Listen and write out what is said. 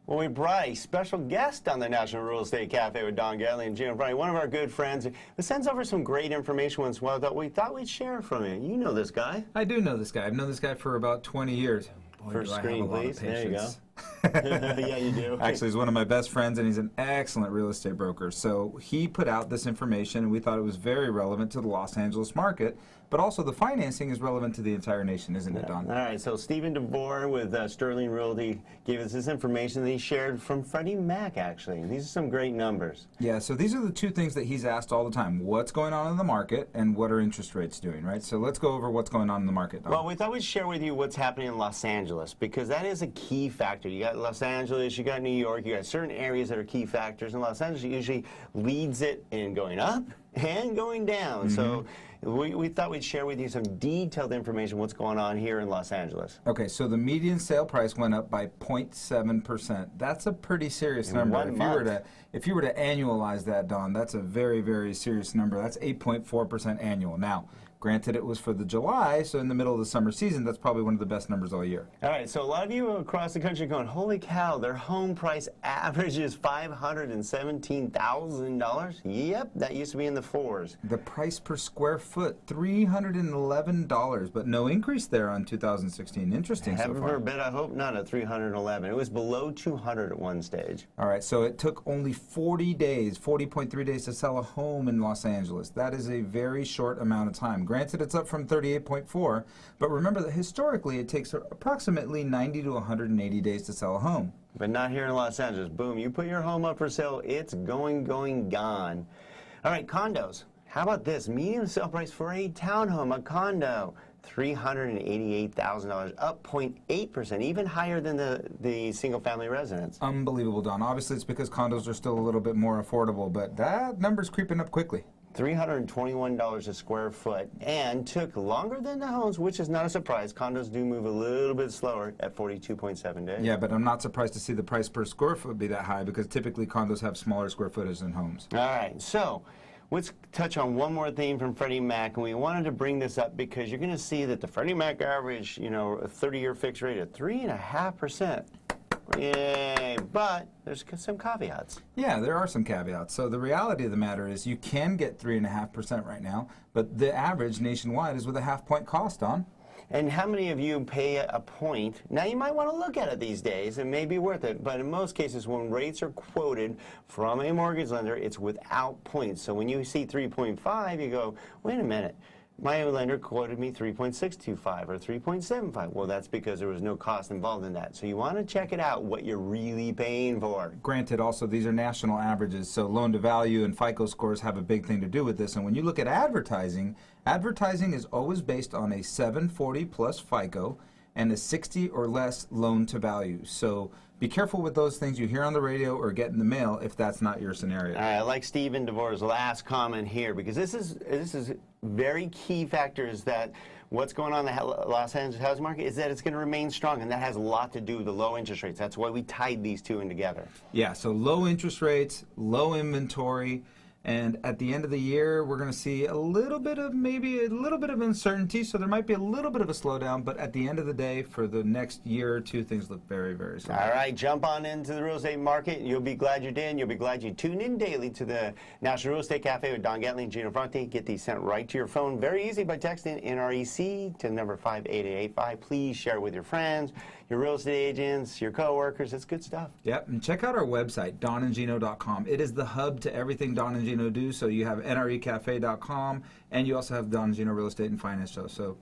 Well, we brought a special guest on the National Real Estate Cafe with Don and Gino, one of our good friends who sends over some great information once in a while that we thought we'd share from you. You know this guy. I do know this guy. I've known this guy for about 20 years. Boy, First screen, please. There you go. Yeah, you do. Actually, he's one of my best friends, and he's an excellent real estate broker. So he put out this information, and we thought it was very relevant to the Los Angeles market, but also the financing is relevant to the entire nation, isn't it, Don? All right, so Stephen DeVore with Sterling Realty gave us this information that he shared from Freddie Mac, actually. These are some great numbers. Yeah, so these are the two things that he's asked all the time. What's going on in the market, and what are interest rates doing, right? So let's go over what's going on in the market, Don. Well, we thought we'd share with you what's happening in Los Angeles, because that is a key factor. You got Los Angeles, you got New York, you got certain areas that are key factors, and Los Angeles usually leads it in going up and going down. So we thought we'd share with you some detailed information what's going on here in Los Angeles. Okay, so the median sale price went up by 0.7%. That's a pretty serious number. If you were to annualize that, Don, that's a very, very serious number. That's 8.4% annual. Now, granted, it was for the July, so in the middle of the summer season, that's probably one of the best numbers all year. All right, so a lot of you across the country are going, holy cow, their home price average is $517,000. Yep, that used to be in the fours. The price per square foot, $311, but no increase there on 2016. Interesting so far. Heaven forbid, I hope not, at $311. It was below $200 at one stage. All right, so it took only 40 days, 40.3 days to sell a home in Los Angeles. That is a very short amount of time. Granted, it's up from 38.4, but remember that historically it takes approximately 90 to 180 days to sell a home. But not here in Los Angeles. Boom, you put your home up for sale, it's going, gone. All right, condos. How about this? Median sale price for a townhome, a condo, $388,000, up 0.8%, even higher than the single-family residence. Unbelievable, Don. Obviously, it's because condos are still a little bit more affordable, but that number's creeping up quickly. $321 a square foot, and took longer than the homes, which is not a surprise. Condos do move a little bit slower at 42.7 days. Yeah, but I'm not surprised to see the price per square foot be that high, because typically condos have smaller square footage than homes. All right, so let's touch on one more theme from Freddie Mac, and we wanted to bring this up because you're going to see that the Freddie Mac average, a 30-year fixed rate at 3.5%. Yay, but there's some caveats. Yeah, there are some caveats. So the reality of the matter is you can get 3.5% right now, but the average nationwide is with a half-point cost, Don. And how many of you pay a point? Now, you might want to look at it these days. It may be worth it, but in most cases, when rates are quoted from a mortgage lender, it's without points. So when you see 3.5, you go, wait a minute. My lender quoted me 3.625 or 3.75. Well, that's because there was no cost involved in that. So you want to check it out, what you're really paying for. Granted, also, these are national averages, so loan-to-value and FICO scores have a big thing to do with this. And when you look at advertising, advertising is always based on a 740 plus FICO and a 60 or less loan-to-value. So be careful with those things you hear on the radio or get in the mail if that's not your scenario. All right, I like Stephen DeVore's last comment here, because this is very key factors that what's going on in the Los Angeles housing market is that it's going to remain strong, and that has a lot to do with the low interest rates. That's why we tied these two in together. Yeah, so low interest rates, low inventory, and at the end of the year, we're going to see maybe a little bit of uncertainty, so there might be a little bit of a slowdown, but at the end of the day, for the next year or two, things look very, very similar. All right, jump on into the real estate market. You'll be glad you did, and you'll be glad you tuned in daily to the National Real Estate Cafe with Don and Gino. Get these sent right to your phone. Very easy by texting NREC to the number 58885. Please share it with your friends, your real estate agents, your coworkers. It's good stuff. Yep, and check out our website, don&gino.com. It is the hub to everything Don and Gino do. So you have nrecafe.com, and you also have Don and Gino Real Estate and Finance Show. So